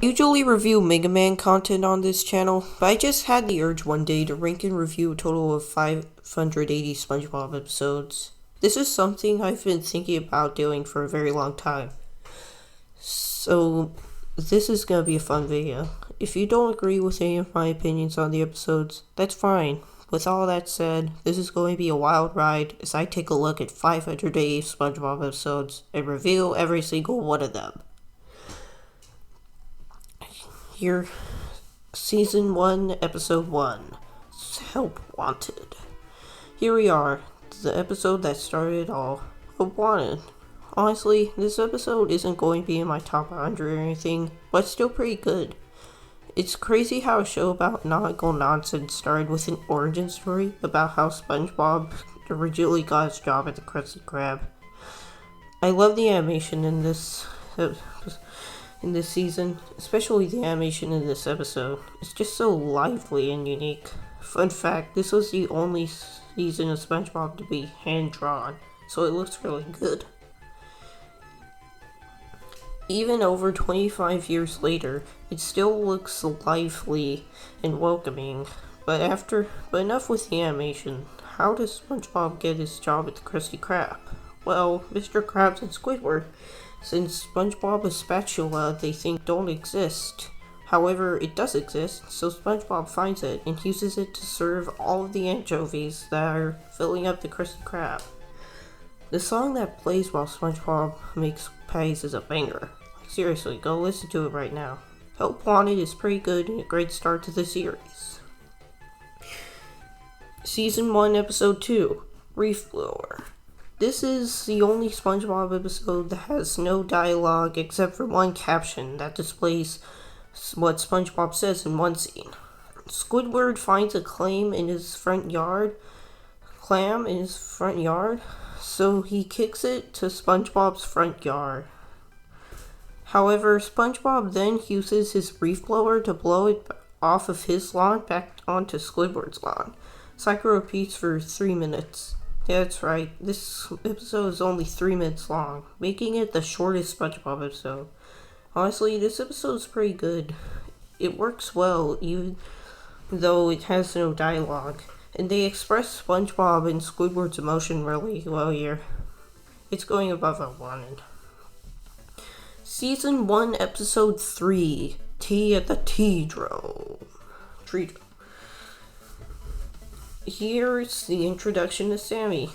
I usually review Mega Man content on this channel, but I just had the urge one day to rank and review a total of 580 Spongebob episodes. This is something I've been thinking about doing for a very long time. So, this is gonna be a fun video. If you don't agree with any of my opinions on the episodes, that's fine. With all that said, this is going to be a wild ride as I take a look at 580 Spongebob episodes and review every single one of them. Here, Season 1, Episode 1, Help Wanted. Here we are, the episode that started it all, Help Wanted. Honestly, this episode isn't going to be in my top 100 or anything, but it's still pretty good. It's crazy how a show about nautical nonsense started with an origin story about how SpongeBob originally got his job at the Krusty Krab. I love the animation in this season, especially the animation in this episode. It's just so lively and unique. Fun fact, this was the only season of SpongeBob to be hand-drawn, so it looks really good. Even over 25 years later, it still looks lively and welcoming. But enough with the animation. How does SpongeBob get his job at the Krusty Krab? Well, Mr. Krabs and Squidward, since SpongeBob's spatula they think don't exist. However, it does exist, so SpongeBob finds it and uses it to serve all of the anchovies that are filling up the Krusty Krab. The song that plays while SpongeBob makes patties is a banger. Seriously, go listen to it right now. Help Wanted is pretty good and a great start to the series. Season 1, Episode 2, Reef Blower. This is the only SpongeBob episode that has no dialogue except for one caption that displays what SpongeBob says in one scene. Squidward finds a clam in his front yard, so he kicks it to SpongeBob's front yard. However, SpongeBob then uses his reef blower to blow it off of his lawn back onto Squidward's lawn. Cycle repeats for 3 minutes. Yeah, that's right, this episode is only 3 minutes long, making it the shortest SpongeBob episode. Honestly, this episode is pretty good. It works well, even though it has no dialogue, and they express SpongeBob and Squidward's emotion really well here. It's going above what I wanted. Season 1, Episode 3, Tea at the Tea-Dro. Here's the introduction to Sandy.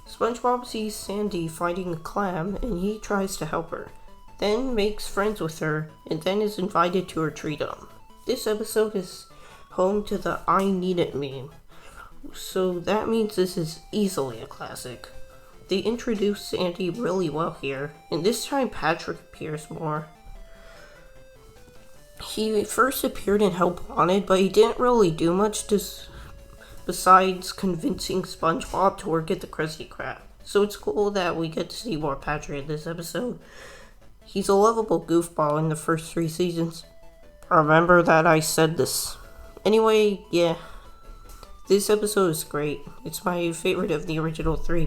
SpongeBob sees Sandy fighting a clam and he tries to help her, then makes friends with her, and then is invited to her treat-home. This episode is home to the I Need It meme, so that means this is easily a classic. They introduce Sandy really well here, and this time Patrick appears more. He first appeared in Help Wanted, but he didn't really do much besides convincing SpongeBob to work at the Krusty Krab. So it's cool that we get to see more Patrick in this episode. He's a lovable goofball in the first 3 seasons. Remember that I said this. Anyway, yeah. This episode is great. It's my favorite of the original 3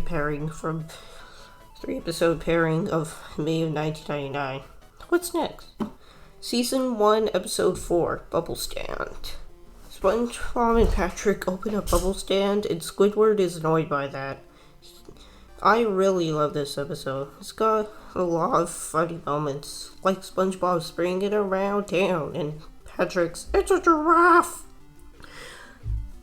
episode pairing of May of 1999. What's next? Season 1, Episode 4, Bubble Stand. SpongeBob and Patrick open a bubble stand, and Squidward is annoyed by that. I really love this episode. It's got a lot of funny moments, like SpongeBob springing it around town, and Patrick's, "It's a giraffe!"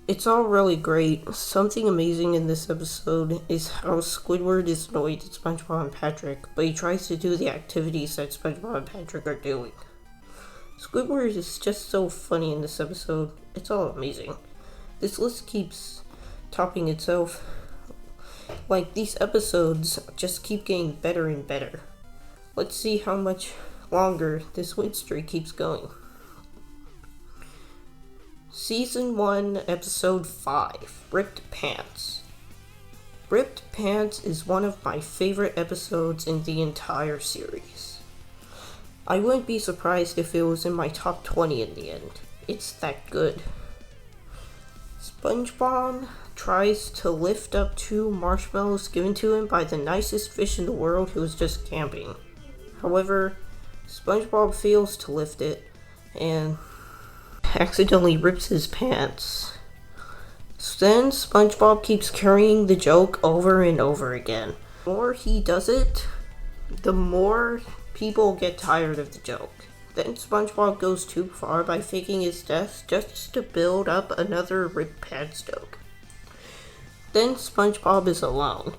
It's all really great. Something amazing in this episode is how Squidward is annoyed at SpongeBob and Patrick, but he tries to do the activities that SpongeBob and Patrick are doing. Squidward is just so funny in this episode. It's all amazing. This list keeps topping itself. Like, these episodes just keep getting better and better. Let's see how much longer this win streak keeps going. Season 1, Episode 5, Ripped Pants. Ripped Pants is one of my favorite episodes in the entire series. I wouldn't be surprised if it was in my top 20 in the end. It's that good. SpongeBob tries to lift up 2 marshmallows given to him by the nicest fish in the world who was just camping. However, SpongeBob fails to lift it and accidentally rips his pants. Then SpongeBob keeps carrying the joke over and over again. The more he does it, the more people get tired of the joke. Then SpongeBob goes too far by faking his death just to build up another ripped pants joke. Then SpongeBob is alone.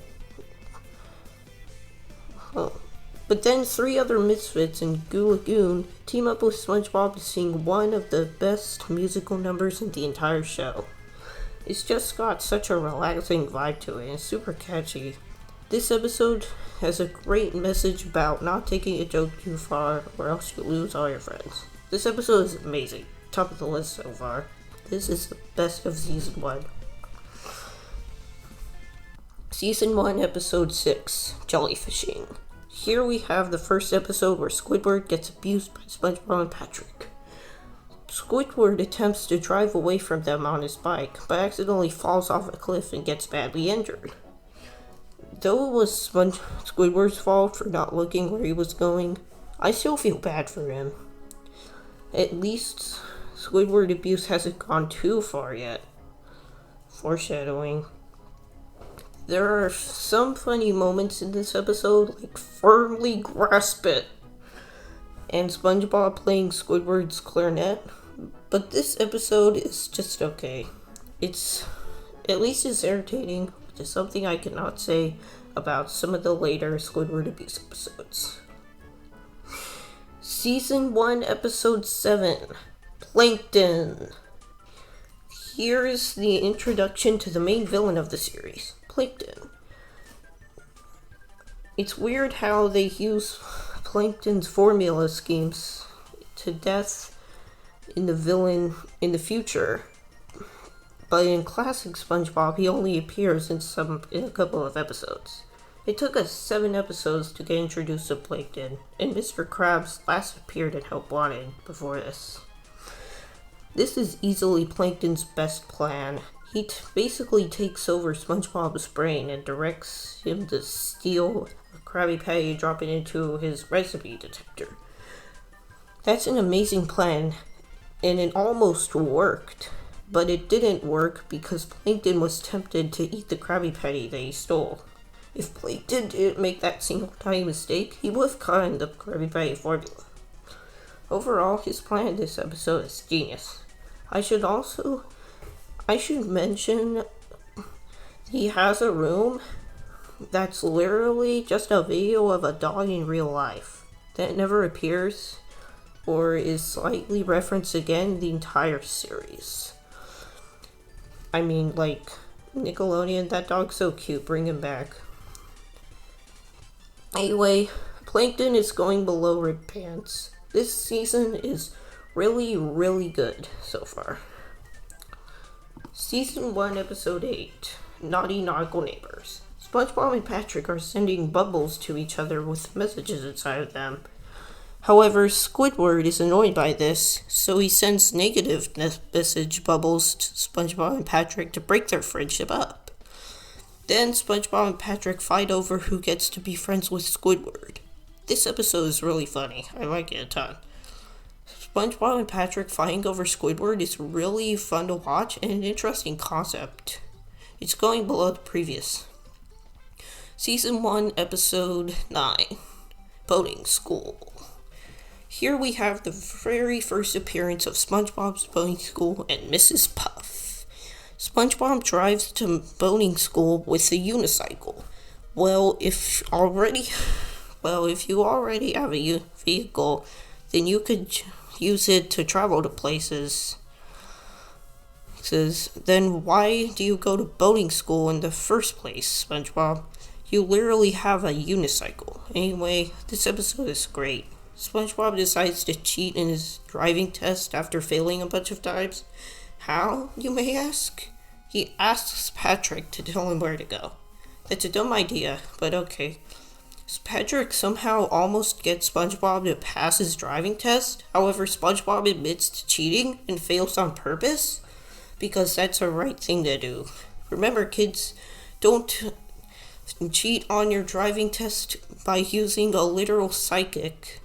But then 3 other misfits in Goo Lagoon team up with SpongeBob to sing one of the best musical numbers in the entire show. It's just got such a relaxing vibe to it and it's super catchy. This episode has a great message about not taking a joke too far or else you lose all your friends. This episode is amazing. Top of the list so far. This is the best of Season 1. Season 1, Episode 6, Jellyfishing. Here we have the first episode where Squidward gets abused by SpongeBob and Patrick. Squidward attempts to drive away from them on his bike, but accidentally falls off a cliff and gets badly injured. Though it was Squidward's fault for not looking where he was going, I still feel bad for him. At least Squidward abuse hasn't gone too far yet. Foreshadowing. There are some funny moments in this episode, like firmly grasp it, and SpongeBob playing Squidward's clarinet, but this episode is just okay. It's irritating, which is something I cannot say about some of the later Squidward abuse episodes. Season 1, Episode 7, Plankton. Here's the introduction to the main villain of the series, Plankton. It's weird how they use Plankton's formula schemes to death in the villain in the future. But in classic SpongeBob, he only appears in a couple of episodes. It took us 7 episodes to get introduced to Plankton, and Mr. Krabs last appeared in Help Wanted before this. This is easily Plankton's best plan. He basically takes over SpongeBob's brain and directs him to steal a Krabby Patty and drop it into his recipe detector. That's an amazing plan, and it almost worked. But it didn't work because Plankton was tempted to eat the Krabby Patty that he stole. If Plankton didn't make that single tiny mistake, he would have gotten the Krabby Patty formula. Overall, his plan in this episode is genius. I should mention he has a room that's literally just a video of a dog in real life that never appears or is slightly referenced again in the entire series. I mean, like, Nickelodeon, that dog's so cute, bring him back. Anyway, Plankton is going below Rib Pants. This season is really, really good so far. Season 1, Episode 8, Naughty Nautical Neighbors. SpongeBob and Patrick are sending bubbles to each other with messages inside of them. However, Squidward is annoyed by this, so he sends negative message bubbles to SpongeBob and Patrick to break their friendship up. Then SpongeBob and Patrick fight over who gets to be friends with Squidward. This episode is really funny. I like it a ton. SpongeBob and Patrick fighting over Squidward is really fun to watch and an interesting concept. It's going below the previous. Season 1, Episode 9, Boating School. Here we have the very first appearance of SpongeBob's boating school and Mrs. Puff. SpongeBob drives to boating school with a unicycle. If you already have a vehicle, then you could use it to travel to places. It says, then why do you go to boating school in the first place, SpongeBob? You literally have a unicycle. Anyway, this episode is great. SpongeBob decides to cheat in his driving test after failing a bunch of times. How, you may ask? He asks Patrick to tell him where to go. That's a dumb idea, but okay. Patrick somehow almost gets SpongeBob to pass his driving test. However, SpongeBob admits to cheating and fails on purpose because that's the right thing to do. Remember, kids, don't cheat on your driving test by using a literal psychic.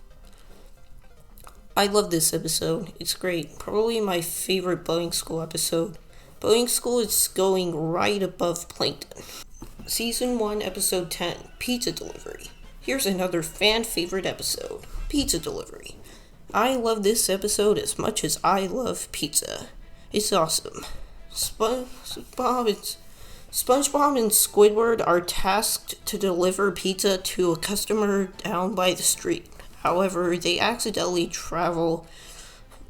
I love this episode. It's great. Probably my favorite Boeing School episode. Boeing School is going right above Plankton. Season 1, Episode 10, Pizza Delivery. Here's another fan favorite episode, Pizza Delivery. I love this episode as much as I love pizza. It's awesome. SpongeBob and Squidward are tasked to deliver pizza to a customer down by the street. However, they accidentally travel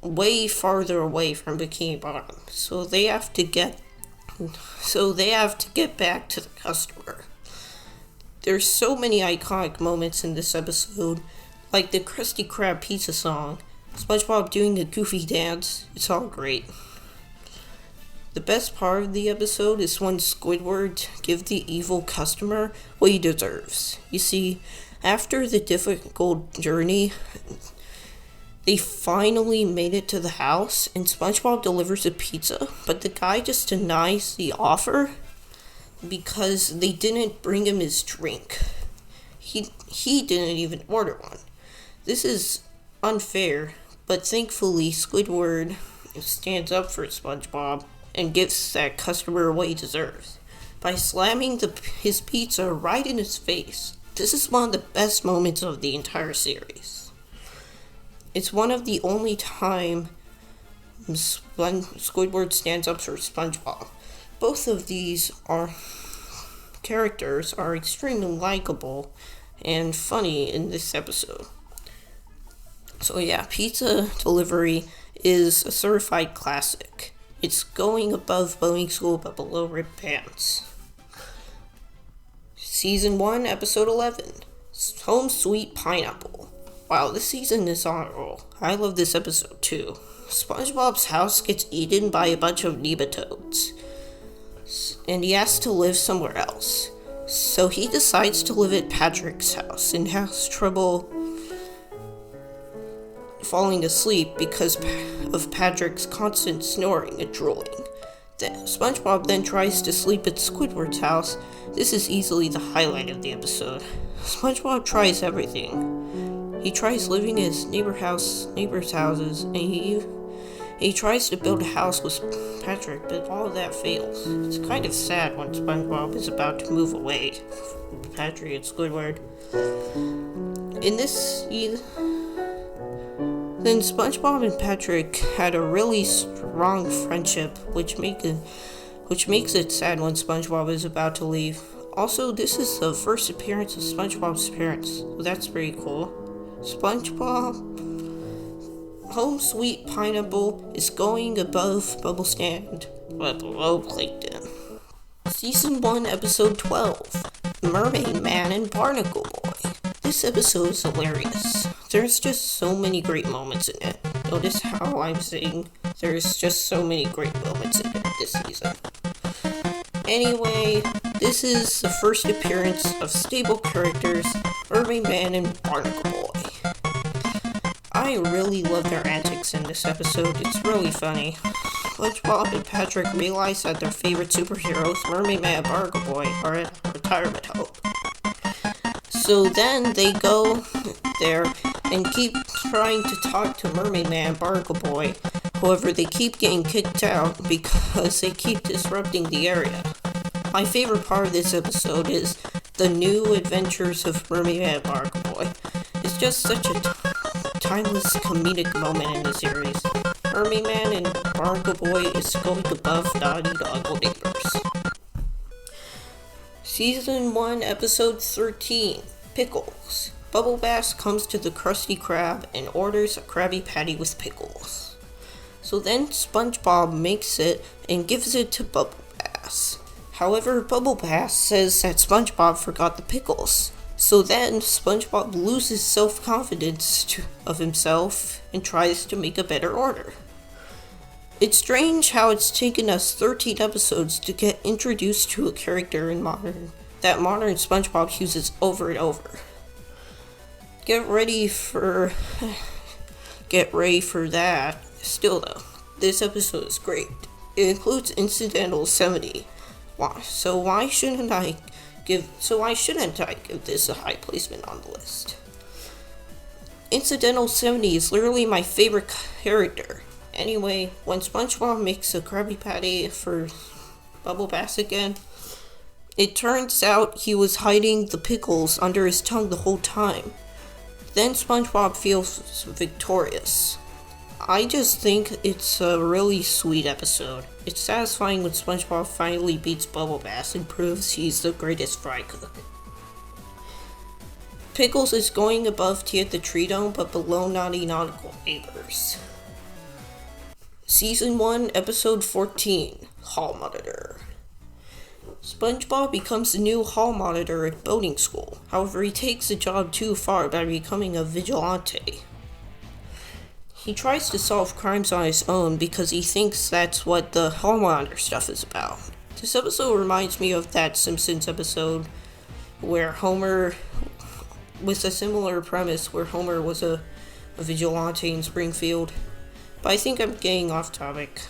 way farther away from Bikini Bottom, so they have to get back to the customer. There's so many iconic moments in this episode, like the Krusty Krab pizza song, SpongeBob doing a goofy dance. It's all great. The best part of the episode is when Squidward gives the evil customer what he deserves. You see, after the difficult journey, they finally made it to the house, and SpongeBob delivers a pizza, but the guy just denies the offer because they didn't bring him his drink. He didn't even order one. This is unfair, but thankfully Squidward stands up for SpongeBob and gives that customer what he deserves by slamming his pizza right in his face. This is one of the best moments of the entire series. It's one of the only time Squidward stands up for SpongeBob. Both of these characters are extremely likable and funny in this episode. So yeah, Pizza Delivery is a certified classic. It's going above Boeing School but below Red Pants. Season 1, Episode 11, Home Sweet Pineapple. Wow, this season is on a roll. I love this episode too. SpongeBob's house gets eaten by a bunch of nematodes, and he has to live somewhere else. So he decides to live at Patrick's house and has trouble falling asleep because of Patrick's constant snoring and drooling. SpongeBob then tries to sleep at Squidward's house. This is easily the highlight of the episode. SpongeBob tries everything. He tries living in his neighbor's houses, and he tries to build a house with Patrick, but all of that fails. It's kind of sad when SpongeBob is about to move away from Patrick and Squidward. Then SpongeBob and Patrick had a really strong friendship, which makes it sad when SpongeBob is about to leave. Also, this is the first appearance of SpongeBob's parents, so that's pretty cool. SpongeBob Home Sweet Pineapple is going above Bubble Stand, but below Plankton. Season 1, Episode 12, Mermaid Man and Barnacle Boy. This episode is hilarious. There's just so many great moments in it. Notice how I'm saying there's just so many great moments in it this season. Anyway, this is the first appearance of stable characters, Mermaid Man and Barnacle Boy. I really love their antics in this episode. It's really funny. SpongeBob and Patrick realize that their favorite superheroes, Mermaid Man and Barnacle Boy, are at retirement home. So then they go there and keep trying to talk to Mermaid Man and Barnacle Boy. However, they keep getting kicked out because they keep disrupting the area. My favorite part of this episode is the new adventures of Mermaid Man and Barnacle Boy. It's just such a timeless comedic moment in the series. Mermaid Man and Barnacle Boy is going above Dottie Doggo Neighbors. Season 1, Episode 13, Pickles. Bubble Bass comes to the Krusty Krab and orders a Krabby Patty with pickles. So then SpongeBob makes it and gives it to Bubble Bass. However, Bubble Bass says that SpongeBob forgot the pickles. So then SpongeBob loses self-confidence of himself and tries to make a better order. It's strange how it's taken us 13 episodes to get introduced to a character that modern SpongeBob uses over and over. Get ready for that. Still though, this episode is great. It includes Incidental 70. Why shouldn't I shouldn't I give this a high placement on the list. Incidental 70 is literally my favorite character. Anyway, when SpongeBob makes a Krabby Patty for Bubble Bass again, it turns out he was hiding the pickles under his tongue the whole time. Then SpongeBob feels victorious. I just think it's a really sweet episode. It's satisfying when SpongeBob finally beats Bubble Bass and proves he's the greatest fry cook. Pickles is going above Tea at the Tree Dome, but below Naughty Nautical Neighbors. Season 1, Episode 14, Hall Monitor. SpongeBob becomes the new hall monitor at boating school. However, he takes the job too far by becoming a vigilante. He tries to solve crimes on his own because he thinks that's what the hall monitor stuff is about. This episode reminds me of that Simpsons episode where Homer, with a similar premise, where Homer was a vigilante in Springfield. But I think I'm getting off topic.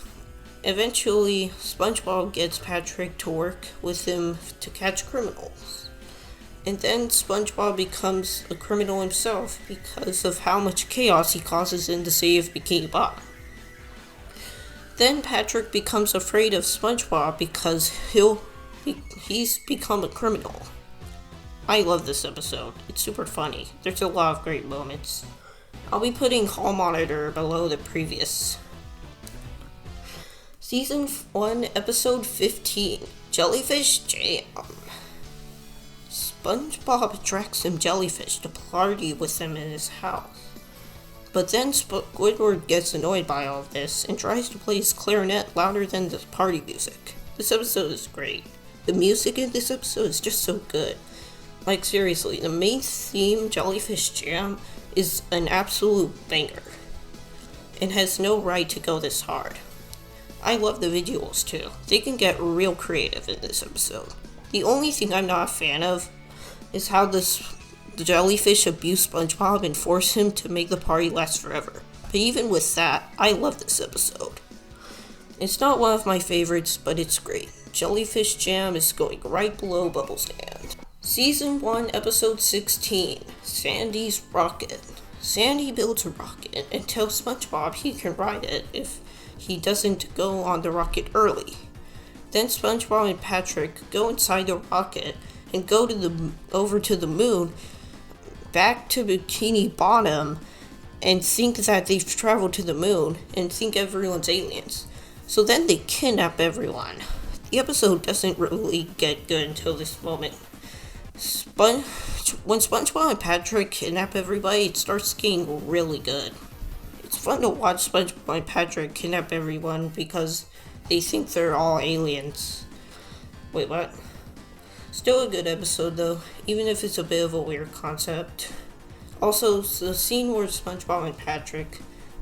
Eventually, SpongeBob gets Patrick to work with him to catch criminals. And then SpongeBob becomes a criminal himself because of how much chaos he causes in the city of Bikini Bottom. Then Patrick becomes afraid of SpongeBob because he's become a criminal. I love this episode. It's super funny. There's a lot of great moments. I'll be putting Hall Monitor below the previous. Season 1, Episode 15, Jellyfish Jam. SpongeBob attracts some jellyfish to party with him in his house. But then Squidward gets annoyed by all of this and tries to play his clarinet louder than the party music. This episode is great. The music in this episode is just so good. Like, seriously, the main theme, Jellyfish Jam, is an absolute banger. And has no right to go this hard. I love the visuals too. They can get real creative in this episode. The only thing I'm not a fan of is how the jellyfish abuse SpongeBob and force him to make the party last forever. But even with that, I love this episode. It's not one of my favorites, but it's great. Jellyfish Jam is going right below Bubble Stand. Season 1, Episode 16, Sandy's Rocket. Sandy builds a rocket and tells SpongeBob he can ride it if he doesn't go on the rocket early. Then SpongeBob and Patrick go inside the rocket and go over to the moon, back to Bikini Bottom, and think that they've traveled to the moon and think everyone's aliens. So then they kidnap everyone. The episode doesn't really get good until this moment. When SpongeBob and Patrick kidnap everybody, it starts getting really good. It's fun to watch SpongeBob and Patrick kidnap everyone because they think they're all aliens. Wait, what? Still a good episode though, even if it's a bit of a weird concept. Also, the scene where SpongeBob and Patrick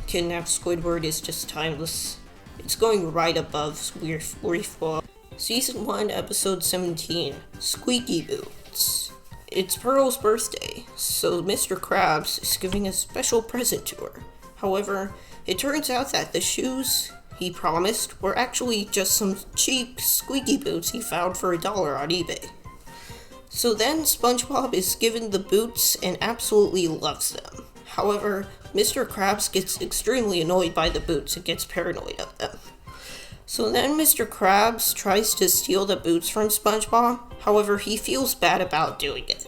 kidnap Squidward is just timeless. It's going right above Reef Ball. Season 1, Episode 17, Squeaky Boots. It's Pearl's birthday, so Mr. Krabs is giving a special present to her. However, it turns out that the shoes he promised were actually just some cheap squeaky boots he found for $1 on eBay. So then SpongeBob is given the boots and absolutely loves them. However, Mr. Krabs gets extremely annoyed by the boots and gets paranoid of them. So then Mr. Krabs tries to steal the boots from SpongeBob, however he feels bad about doing it.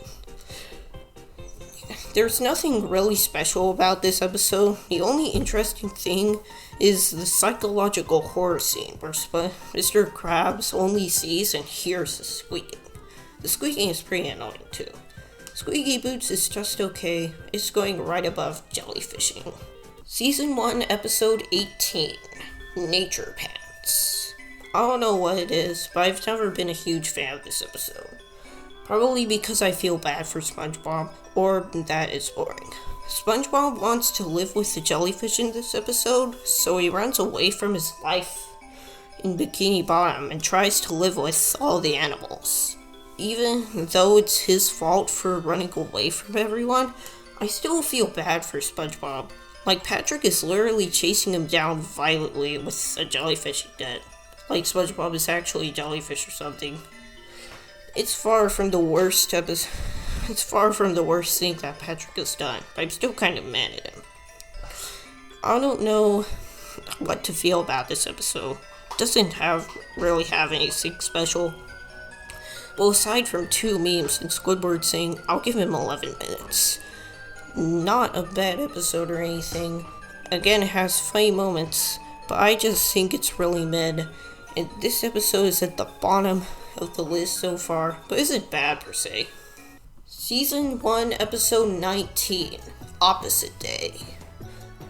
There's nothing really special about this episode. The only interesting thing is the psychological horror scene where Mr. Krabs only sees and hears the squeaking. The squeaking is pretty annoying too. Squeaky Boots is just okay. It's going right above jellyfishing. Season 1, Episode 18, Nature Pants. I don't know what it is, but I've never been a huge fan of this episode. Probably because I feel bad for SpongeBob, or that it's boring. SpongeBob wants to live with the jellyfish in this episode, so he runs away from his life in Bikini Bottom and tries to live with all the animals. Even though it's his fault for running away from everyone, I still feel bad for SpongeBob. Like, Patrick is literally chasing him down violently with a jellyfish dead. Like SpongeBob is actually a jellyfish or something. It's far from the worst episode. It's far from the worst thing that Patrick has done, but I'm still kind of mad at him. I don't know what to feel about this episode. It doesn't really have anything special. Well, aside from 2 memes and Squidward saying, I'll give him 11 minutes. Not a bad episode or anything. Again, it has funny moments, but I just think it's really mid. And this episode is at the bottom of the list so far, but isn't bad per se. Season 1, Episode 19, Opposite Day.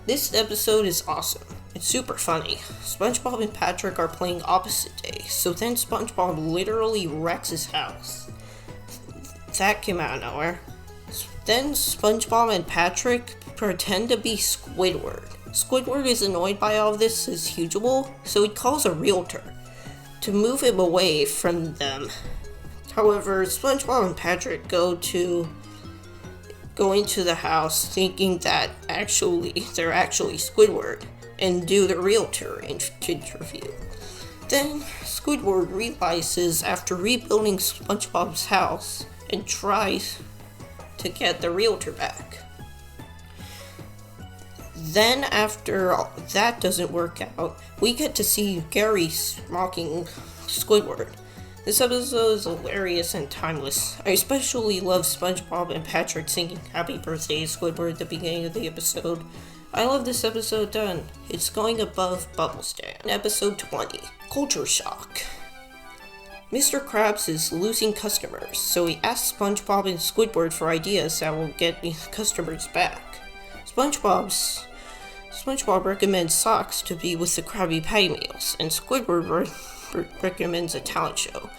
This episode is awesome. It's super funny. SpongeBob and Patrick are playing Opposite Day, so then SpongeBob literally wrecks his house. That came out of nowhere. Then SpongeBob and Patrick pretend to be Squidward. Squidward is annoyed by all of this as usual, so he calls a realtor to move him away from them. However, SpongeBob and Patrick go into the house thinking that they're actually Squidward and do the realtor interview. Then Squidward realizes after rebuilding SpongeBob's house and tries to get the realtor back. Then after that doesn't work out, we get to see Gary mocking Squidward. This episode is hilarious and timeless. I especially love SpongeBob and Patrick singing Happy Birthday Squidward at the beginning of the episode. I love this episode done. It's going above Bubble Stand. Episode 20, Culture Shock. Mr. Krabs is losing customers, so he asks SpongeBob and Squidward for ideas that will get customers back. SpongeBob recommends socks to be with the Krabby Patty meals, and Squidward recommends a talent show.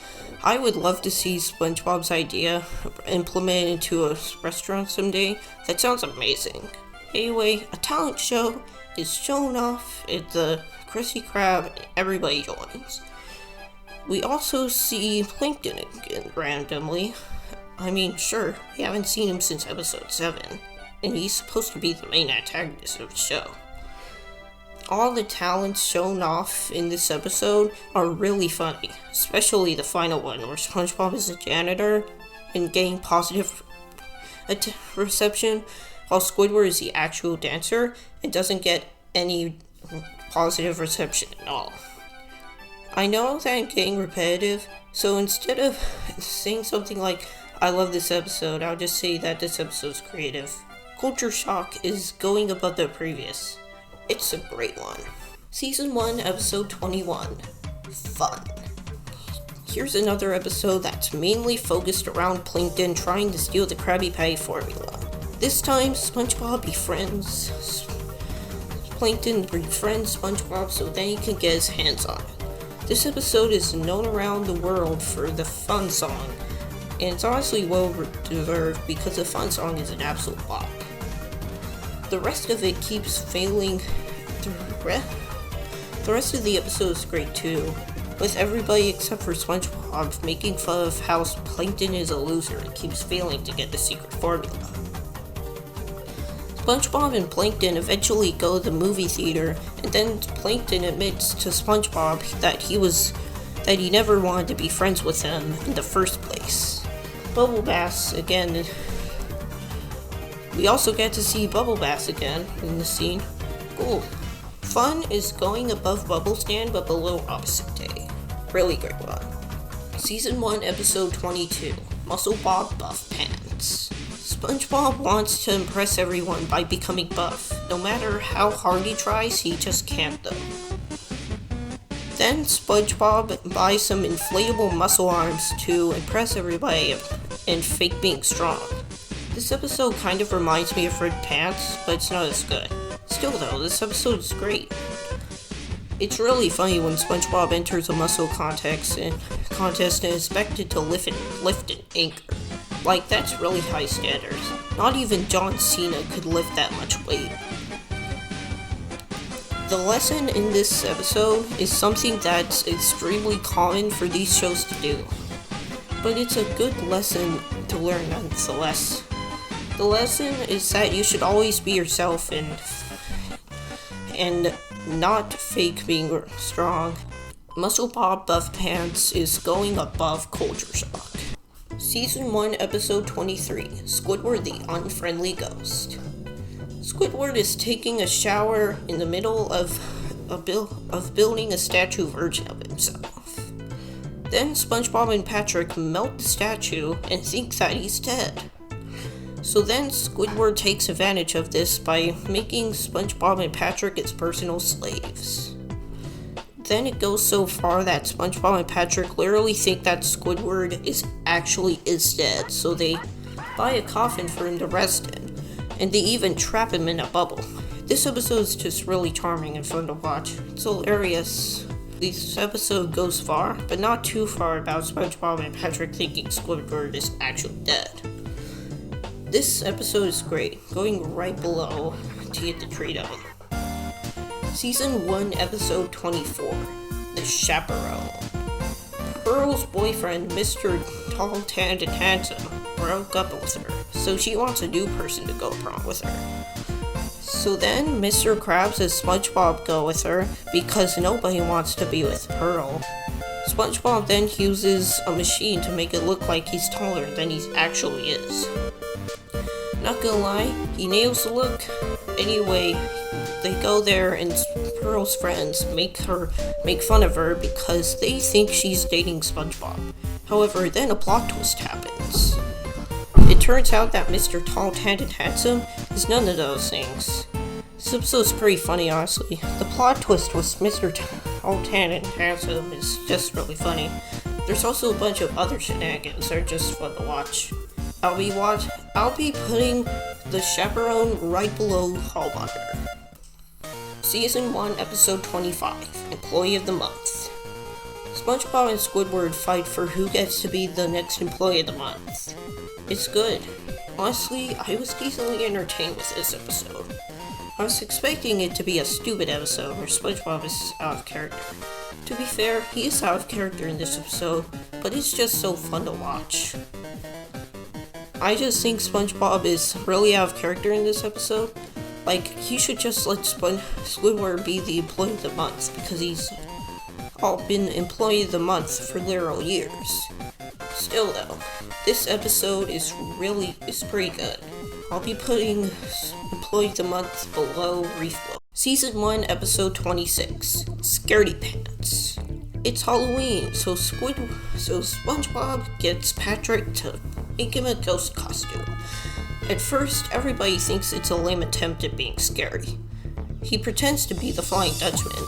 I would love to see SpongeBob's idea implemented into a restaurant someday. That sounds amazing. Anyway, a talent show is shown off at the Krusty Krab and everybody joins. We also see Plankton again randomly. I mean, sure, we haven't seen him since episode 7, and he's supposed to be the main antagonist of the show. All the talents shown off in this episode are really funny, especially the final one where SpongeBob is a janitor and getting positive reception, while Squidward is the actual dancer and doesn't get any positive reception at all. I know that I'm getting repetitive, so instead of saying something like, I love this episode, I'll just say that this episode's creative. Culture Shock is going above the previous. It's a great one. Season 1, Episode 21, Fun. Here's another episode that's mainly focused around Plankton trying to steal the Krabby Patty formula. This time, SpongeBob befriends SpongeBob so then he can get his hands on it. This episode is known around the world for the Fun song, and it's honestly well deserved because the Fun song is an absolute bop. The rest of it keeps failing. The rest of the episode is great too, with everybody except for SpongeBob making fun of how Plankton is a loser and keeps failing to get the secret formula. SpongeBob and Plankton eventually go to the movie theater, and then Plankton admits to SpongeBob that he never wanted to be friends with him in the first place. Bubble Bass again. We also get to see Bubble Bass again in the scene. Cool. Fun is going above Bubble Stand but below Opposite Day. Really great one. Season 1, Episode 22, Muscle Bob Buff Pants. SpongeBob wants to impress everyone by becoming buff. No matter how hard he tries, he just can't though. Then SpongeBob buys some inflatable muscle arms to impress everybody and fake being strong. This episode kind of reminds me of Red Pants, but it's not as good. Still though, this episode is great. It's really funny when SpongeBob enters a muscle contest and is expected to lift an anchor. Like, that's really high standards. Not even John Cena could lift that much weight. The lesson in this episode is something that's extremely common for these shows to do. But it's a good lesson to learn nonetheless. The lesson is that you should always be yourself and not fake being strong. Muscle Bob Buff Pants is going above Culture Shock. Season 1, Episode 23, Squidward the Unfriendly Ghost. Squidward is taking a shower in the middle of building a statue version of himself. Then Spongebob and Patrick melt the statue and think that he's dead. So then Squidward takes advantage of this by making Spongebob and Patrick its personal slaves. Then it goes so far that Spongebob and Patrick literally think that Squidward is dead, so they buy a coffin for him to rest in, and they even trap him in a bubble. This episode is just really charming and fun to watch. It's hilarious. This episode goes far, but not too far about Spongebob and Patrick thinking Squidward is actually dead. This episode is great, going right below to get the treat of it. Season 1, Episode 24, The Chaperone. Pearl's boyfriend, Mr. Tall, Tanned, and Handsome, broke up with her, so she wants a new person to go prom with her. So then Mr. Krabs and SpongeBob go with her because nobody wants to be with Pearl. SpongeBob then uses a machine to make it look like he's taller than he actually is. Not gonna lie, he nails the look. Anyway, they go there and Pearl's friends make fun of her because they think she's dating SpongeBob. However, then a plot twist happens. It turns out that Mr. Tall, Tanned, and Handsome is none of those things. This episode's pretty funny, honestly. The plot twist with Mr. Tall, Tanned, and Handsome is just really funny. There's also a bunch of other shenanigans that are just fun to watch. I'll be putting The Chaperone right below Hall Monitor. Season 1, Episode 25, Employee of the Month. SpongeBob and Squidward fight for who gets to be the next Employee of the Month. It's good. Honestly, I was decently entertained with this episode. I was expecting it to be a stupid episode where SpongeBob is out of character. To be fair, he is out of character in this episode, but it's just so fun to watch. I just think SpongeBob is really out of character in this episode. Like, he should just let Squidward be the Employee of the Month, because he's been Employee of the Month for literal years. Still though, this episode is pretty good. I'll be putting Employee of the Month below Reflow. Season 1, Episode 26, Scaredy Pants. It's Halloween, so SpongeBob gets Patrick to make him a ghost costume. At first, everybody thinks it's a lame attempt at being scary. He pretends to be the Flying Dutchman,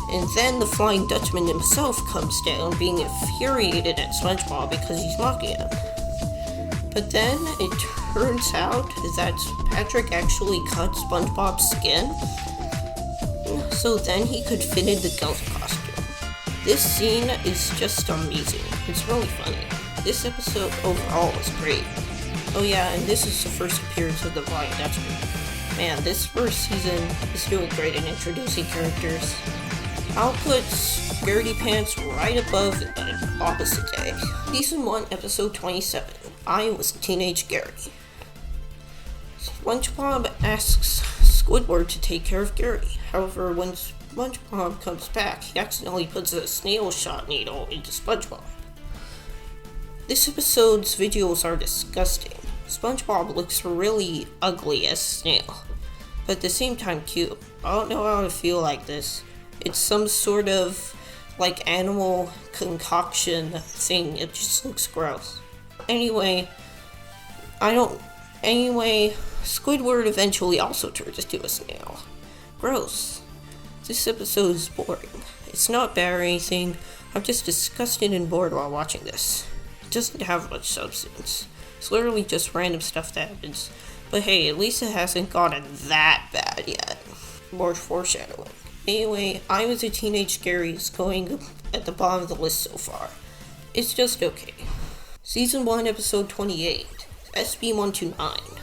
and then the Flying Dutchman himself comes down, being infuriated at SpongeBob because he's mocking him. But then it turns out that Patrick actually cut SpongeBob's skin, so then he could fit in the ghost costume. This scene is just amazing. It's really funny. This episode overall was great. Oh yeah, and this is the first appearance of the Flying Dutchman. Man, this first season is doing great in introducing characters. I'll put Scaredy Pants right above opposite day. Season 1, Episode 27, I Was Teenage Gary. SpongeBob asks Squidward to take care of Gary. However, when SpongeBob comes back, he accidentally puts a snail shot needle into SpongeBob. This episode's visuals are disgusting. SpongeBob looks really ugly as a snail, but at the same time cute. I don't know how to feel like this. It's some sort of animal concoction thing. It just looks gross. Anyway, Squidward eventually also turns into a snail. Gross. This episode is boring. It's not bad or anything. I'm just disgusted and bored while watching this. It doesn't have much substance. It's literally just random stuff that happens. But hey, at least it hasn't gotten that bad yet. More foreshadowing. Anyway, I Was a Teenage Gary is going at the bottom of the list so far. It's just okay. Season 1, Episode 28, SB129.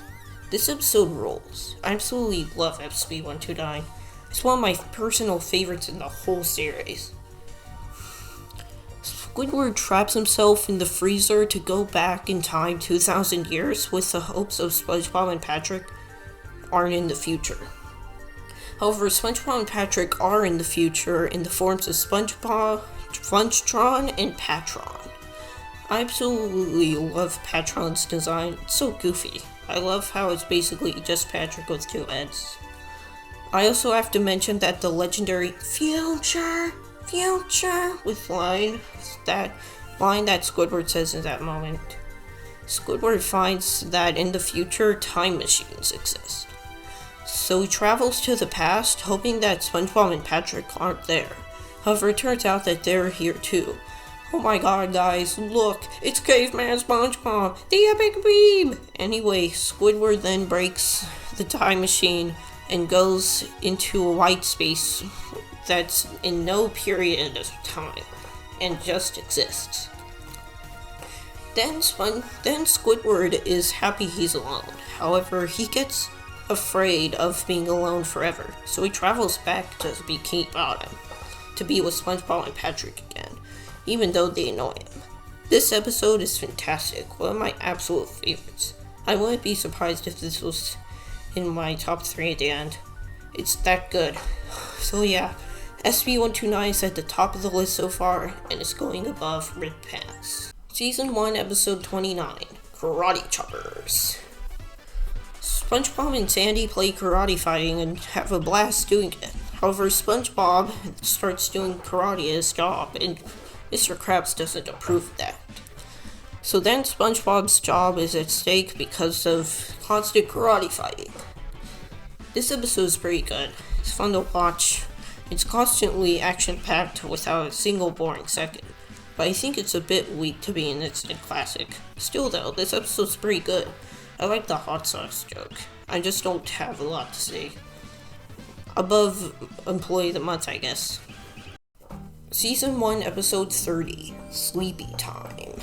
This episode rolls. I absolutely love SB129. It's one of my personal favorites in the whole series. Squidward traps himself in the freezer to go back in time 2,000 years with the hopes of SpongeBob and Patrick aren't in the future. However, SpongeBob and Patrick are in the future in the forms of SpongeBob, Funtron, and Patron. I absolutely love Patron's design. It's so goofy. I love how it's basically just Patrick with two heads. I also have to mention that the legendary future with that Squidward says in that moment. Squidward finds that in the future, time machines exist. So he travels to the past, hoping that SpongeBob and Patrick aren't there. However, it turns out that they're here too. Oh my god, guys, look, it's Caveman SpongeBob, the epic beam! Anyway, Squidward then breaks the time machine and goes into a white space that's in no period of time and just exists. Then Squidward is happy he's alone. However, he gets afraid of being alone forever, so he travels back to Bikini Bottom to be with SpongeBob and Patrick again, even though they annoy him. This episode is fantastic, one of my absolute favorites. I wouldn't be surprised if this was in my top 3 at the end. It's that good. So yeah, SB129 is at the top of the list so far, and is going above Red Pants. Season 1, Episode 29, Karate Choppers. SpongeBob and Sandy play karate fighting and have a blast doing it. However, SpongeBob starts doing karate at his job, and Mr. Krabs doesn't approve of that. So then SpongeBob's job is at stake because of constant karate fighting. This episode is pretty good. It's fun to watch. It's constantly action-packed without a single boring second. But I think it's a bit weak to be an instant classic. Still though, this episode's pretty good. I like the hot sauce joke. I just don't have a lot to say. Above Employee of the Month, I guess. Season 1, Episode 30, Sleepy Time.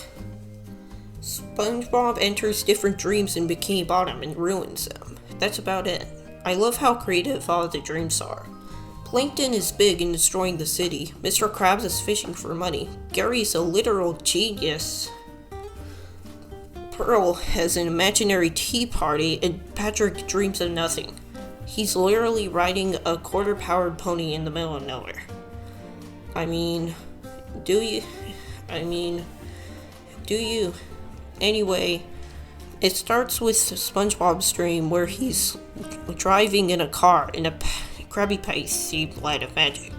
SpongeBob enters different dreams in Bikini Bottom and ruins them. That's about it. I love how creative all the dreams are. Plankton is big in destroying the city. Mr. Krabs is fishing for money. Gary's a literal genius. Pearl has an imaginary tea party, and Patrick dreams of nothing. He's literally riding a quarter-powered pony in the middle of nowhere. Do you? Anyway, it starts with SpongeBob's dream where he's driving in a car in a Krabby Patty light of magic.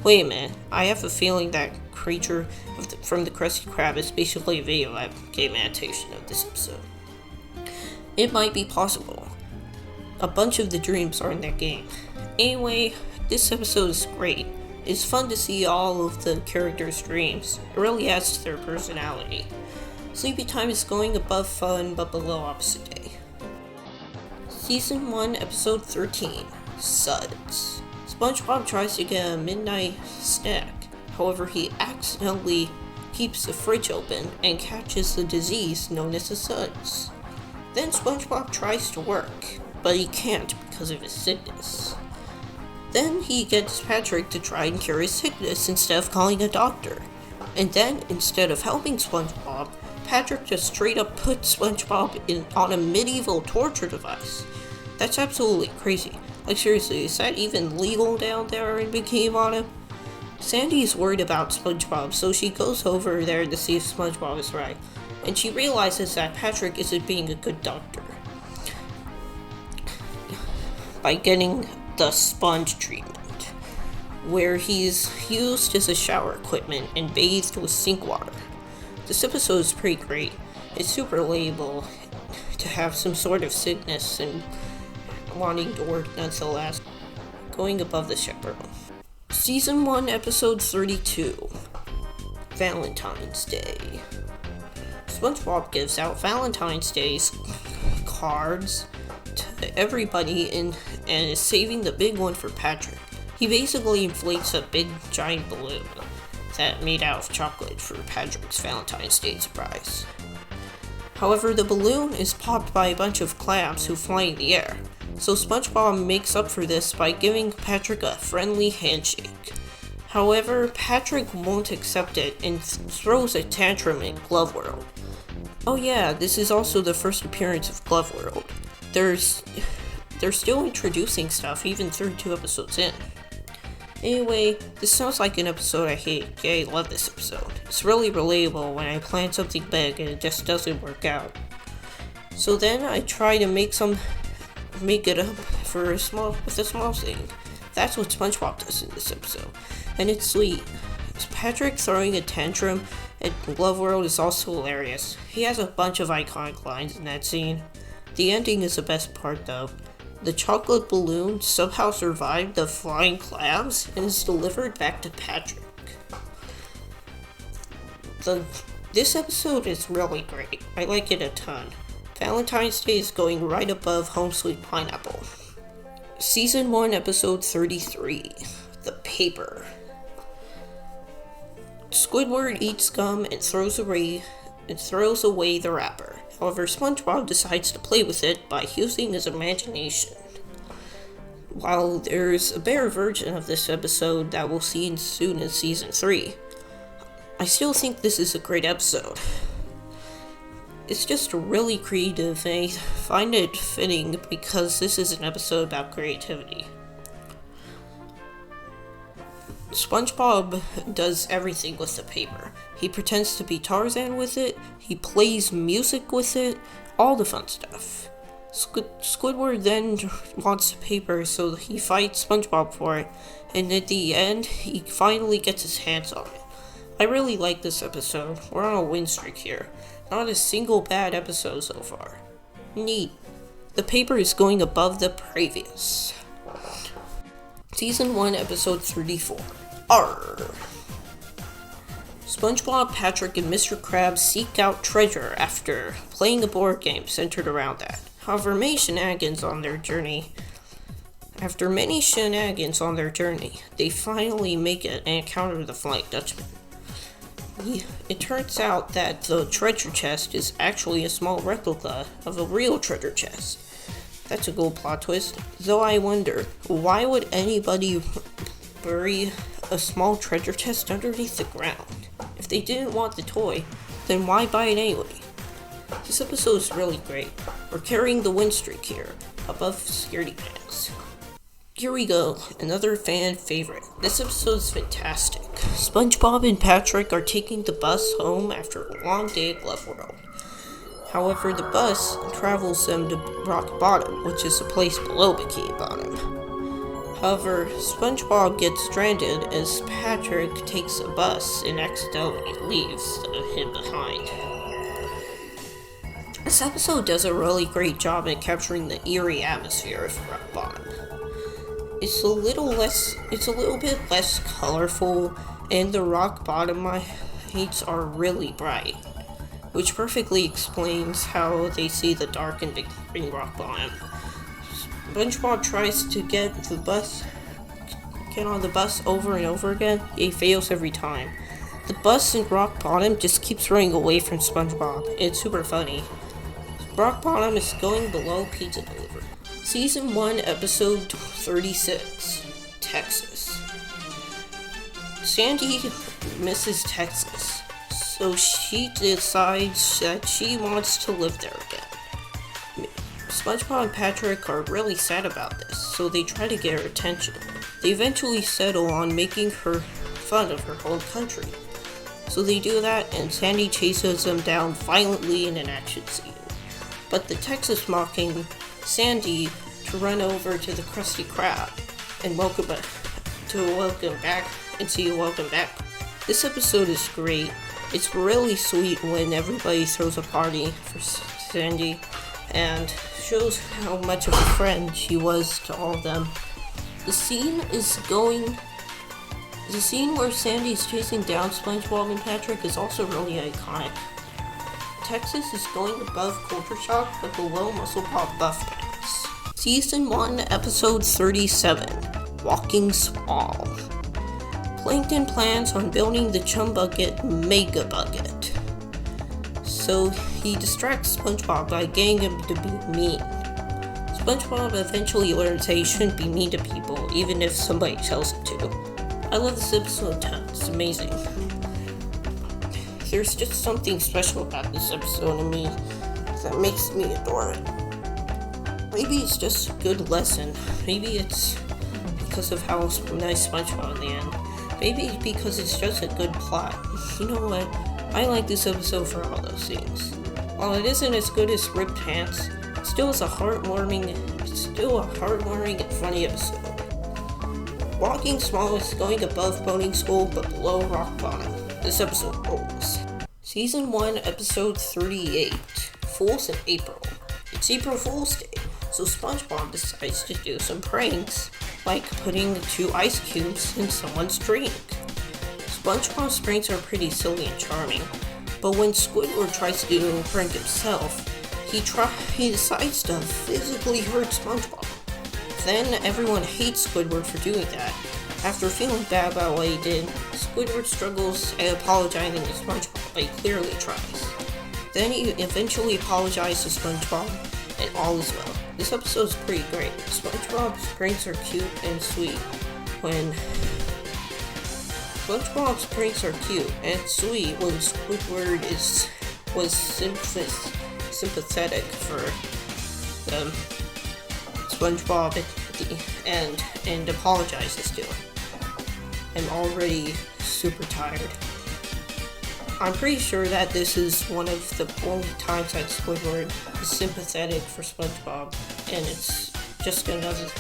Wait a minute, I have a feeling that creature from the Krusty Krab is basically a video game adaptation of this episode. It might be possible. A bunch of the dreams are in that game. Anyway, this episode is great. It's fun to see all of the characters' dreams. It really adds to their personality. Sleepy Time is going above fun but below opposite day. Season 1, Episode 13, Suds. SpongeBob tries to get a midnight snack. However, he accidentally keeps the fridge open and catches the disease known as the suds. Then SpongeBob tries to work, but he can't because of his sickness. Then he gets Patrick to try and cure his sickness instead of calling a doctor. And then, instead of helping SpongeBob, Patrick just straight up puts SpongeBob on a medieval torture device. That's absolutely crazy. Like seriously, is that even legal down there in Bikini Bottom? Sandy is worried about SpongeBob, so she goes over there to see if SpongeBob is right. And she realizes that Patrick isn't being a good doctor by getting the sponge treatment, where he's used as a shower equipment and bathed with sink water. This episode is pretty great. It's super relatable to have some sort of sickness and wanting to work nonetheless, going above the chaperone. Season 1, Episode 32, Valentine's Day. SpongeBob gives out Valentine's Day's cards to everybody and is saving the big one for Patrick. He basically inflates a big giant balloon that made out of chocolate for Patrick's Valentine's Day surprise. However, the balloon is popped by a bunch of clams who fly in the air, so SpongeBob makes up for this by giving Patrick a friendly handshake. However, Patrick won't accept it and throws a tantrum in Glove World. Oh yeah, this is also the first appearance of Glove World. They're still introducing stuff even 32 episodes in. Anyway, this sounds like an episode I hate. Yeah, I love this episode. It's really relatable when I plan something big and it just doesn't work out. So then I try to make it up with a small thing. That's what Spongebob does in this episode. And it's sweet. Patrick throwing a tantrum at Love World is also hilarious. He has a bunch of iconic lines in that scene. The ending is the best part though. The chocolate balloon somehow survived the flying clouds and is delivered back to Patrick. This episode is really great. I like it a ton. Valentine's Day is going right above Home Sweet Pineapple. Season 1, Episode 33, The Paper. Squidward eats gum and throws away the wrapper. However, SpongeBob decides to play with it by using his imagination. While there's a better version of this episode that we'll see soon in Season 3, I still think this is a great episode. It's just really creative, and I find it fitting because this is an episode about creativity. SpongeBob does everything with the paper. He pretends to be Tarzan with it, he plays music with it, all the fun stuff. Squidward then wants the paper, so he fights SpongeBob for it, and at the end, he finally gets his hands on it. I really like this episode. We're on a win streak here. Not a single bad episode so far. Neat. The paper is going above the previous. Season 1, Episode 34. Arr! SpongeBob, Patrick, and Mr. Krabs seek out treasure after playing a board game centered around that. However, after many shenanigans on their journey, they finally make it and encounter the Flying Dutchman. It turns out that the treasure chest is actually a small replica of a real treasure chest. That's a cool plot twist, though I wonder, why would anybody bury a small treasure chest underneath the ground? If they didn't want the toy, then why buy it anyway? This episode is really great. We're carrying the win streak here, above Scaredy Pants. Here we go, another fan favorite. This episode is fantastic. SpongeBob and Patrick are taking the bus home after a long day at Love World. However, the bus travels them to Rock Bottom, which is a place below Bikini Bottom. However, SpongeBob gets stranded as Patrick takes a bus and accidentally leaves him behind. This episode does a really great job at capturing the eerie atmosphere of Rock Bottom. It's a little bit less colorful, and the rock bottom heights are really bright, which perfectly explains how they see the dark and big rock bottom. SpongeBob tries to get on the bus over and over again. He fails every time. The bus in Rock Bottom just keeps running away from SpongeBob. It's super funny. Rock Bottom is going below Pizza Delivery. Season 1, Episode 36, Texas. Sandy misses Texas, so she decides that she wants to live there again. SpongeBob and Patrick are really sad about this, so they try to get her attention. They eventually settle on making her fun of her home country. So they do that, and Sandy chases them down violently in an action scene. But the Texas mocking Sandy to run over to the Krusty Krab and welcome back. This episode is great. It's really sweet when everybody throws a party for Sandy and shows how much of a friend she was to all of them. The scene where Sandy's chasing down SpongeBob and Patrick is also really iconic. Texas is going above Culture Shock but below Muscle Pop Buff Pants. Season 1, Episode 37, Walking Swall. Plankton plans on building the Chum Bucket Mega Bucket, so he distracts SpongeBob by getting him to be mean. SpongeBob eventually learns that he shouldn't be mean to people, even if somebody tells him to. I love this episode a ton. It's amazing. There's just something special about this episode to me that makes me adore it. Maybe it's just a good lesson. Maybe it's because of how nice SpongeBob in the end. Maybe because it's just a good plot. You know what? I like this episode for all those things. While it isn't as good as Ripped Pants, it's still a heartwarming and funny episode. Walking small is going above boating school but below rock bottom. This episode rolls. Season 1, episode 38. Fools in April. It's April Fool's Day, so SpongeBob decides to do some pranks, like putting 2 ice cubes in someone's drink. SpongeBob's pranks are pretty silly and charming, but when Squidward tries to do a prank himself, he decides to physically hurt SpongeBob. Then everyone hates Squidward for doing that. After feeling bad about what he did, Squidward struggles at apologizing to SpongeBob, but he clearly tries. Then he eventually apologizes to SpongeBob, and all is well. This episode is pretty great. SpongeBob's pranks are cute and sweet when Squidward was sympathetic for SpongeBob at the end and apologizes to him. I'm already super tired. I'm pretty sure that this is one of the only times that Squidward is sympathetic for SpongeBob, and it's just another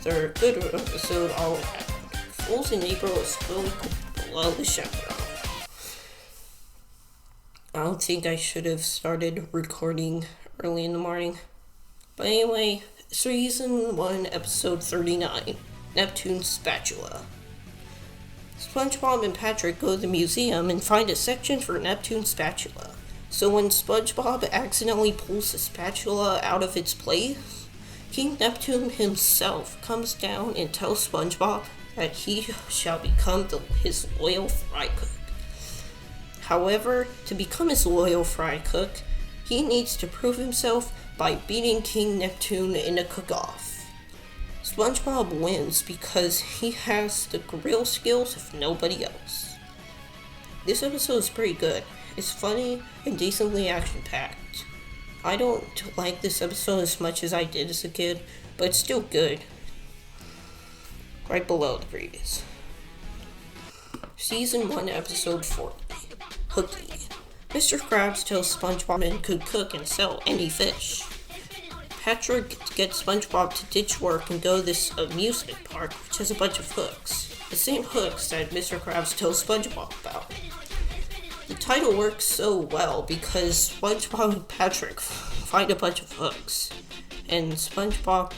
good episode all around. Fools in April is really below the chaperone. I don't think I should have started recording early in the morning. But anyway, Season 1, Episode 39, Neptune's Spatula. SpongeBob and Patrick go to the museum and find a section for Neptune's spatula. So when SpongeBob accidentally pulls the spatula out of its place, King Neptune himself comes down and tells SpongeBob that he shall become his loyal fry cook. However, to become his loyal fry cook, he needs to prove himself by beating King Neptune in a cook-off. SpongeBob wins because he has the grill skills of nobody else. This episode is pretty good. It's funny and decently action-packed. I don't like this episode as much as I did as a kid, but it's still good. Right below the previous. Season 1, Episode 40. Hooky. Mr. Krabs tells SpongeBob he could cook and sell any fish. Patrick gets SpongeBob to ditch work and go to this amusement park, which has a bunch of hooks. The same hooks that Mr. Krabs tells SpongeBob about. The title works so well because SpongeBob and Patrick find a bunch of hooks, and SpongeBob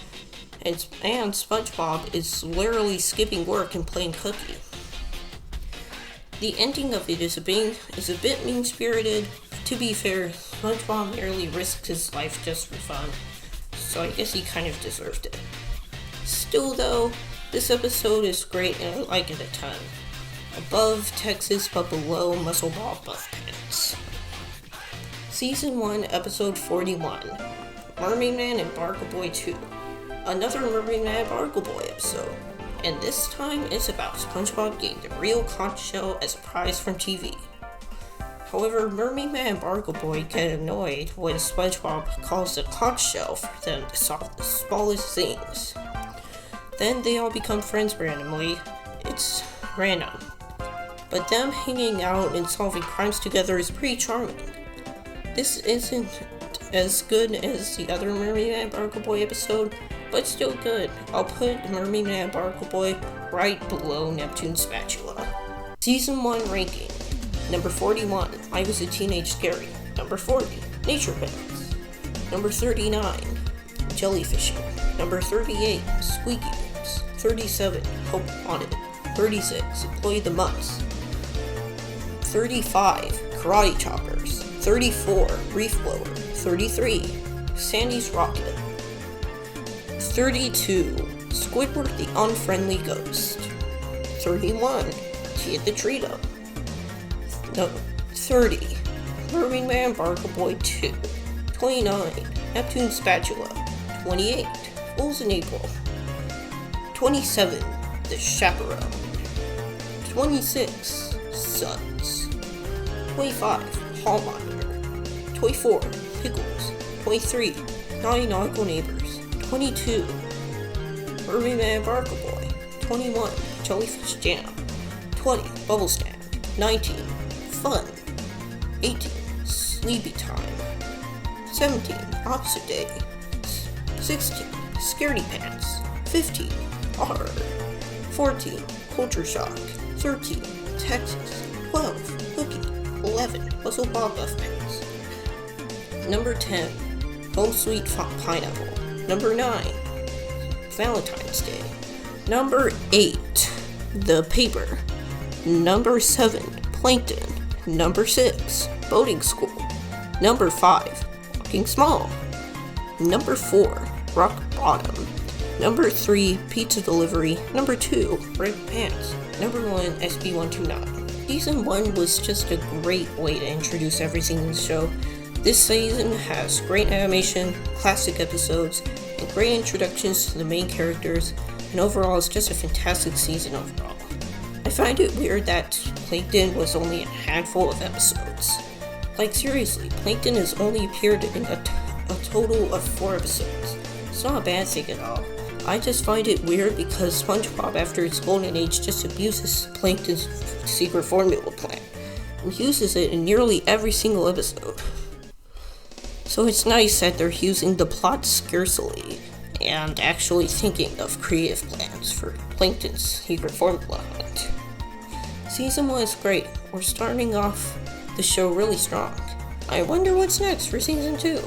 is literally skipping work and playing hooky. The ending of it is a bit mean-spirited. To be fair, SpongeBob nearly risks his life just for fun, so I guess he kind of deserved it. Still though, this episode is great and I like it a ton. Above Texas but below Muscle Ball Buff Pants. Season 1, Episode 41. Mermaid Man and Barnacle Boy 2. Another Mermaid Man and Barnacle Boy episode. And this time it's about SpongeBob getting the real conch shell as a prize from TV. However, Mermaid Man and Barnacle Boy get annoyed when SpongeBob calls the conch shell for them to solve the smallest things. Then they all become friends randomly. It's random. But them hanging out and solving crimes together is pretty charming. This isn't as good as the other Mermaid Man and Barnacle Boy episode, but still good. I'll put Mermaid Man and Barnacle Boy right below Neptune's Spatula. Season 1 ranking. Number 41, I Was a Teenage Scary. Number 40, Nature Pets. Number 39, Jellyfishing. Number 38, Squeaky Boots. 37, Hope Wanted. 36, Employ the Mutts. 35, Karate Choppers. 34, Reef Blower. 33, Sandy's Rocket. 32, Squidward the Unfriendly Ghost. 31, Kid the Trito. 30, Mermaid Man Barnacle Boy 2. 29, Neptune's Spatula. 28, Fools in April. 27, The Chaperone. 26, Suds. 25, Hall Monitor. 24, Pickles. 23, Naughty Nautical Neighbors. 22, Mermaid Man Barnacle Boy. 21. Jellyfish Jam. 20. Bubble Stand. 19. Fun. 18. Sleepy Time. 17. Opposite Day. 16. Scaredy Pants. 15. Horror. 14. Culture Shock. 13. Texas. 12. Cookie. 11. Puzzle Bob Buff Pants. Number 10. Home Sweet Pineapple. Number 9. Valentine's Day. Number 8. The Paper. Number 7. Plankton. Number 6. Boating School. Number 5. Walking Small. Number 4. Rock Bottom. Number 3. Pizza Delivery. Number 2. Red Pants. Number 1. SB129. Season 1 was just a great way to introduce everything in the show. This season has great animation, classic episodes, and great introductions to the main characters, and overall it's just a fantastic season overall. I find it weird that Plankton was only a handful of episodes. Like seriously, Plankton has only appeared in a total of 4 episodes. It's not a bad thing at all. I just find it weird because SpongeBob after its golden age just abuses Plankton's secret formula plant, and uses it in nearly every single episode. So it's nice that they're using the plot scarcely and actually thinking of creative plans for Plankton's secret formula hunt. Season 1 is great. We're starting off the show really strong. I wonder what's next for Season 2.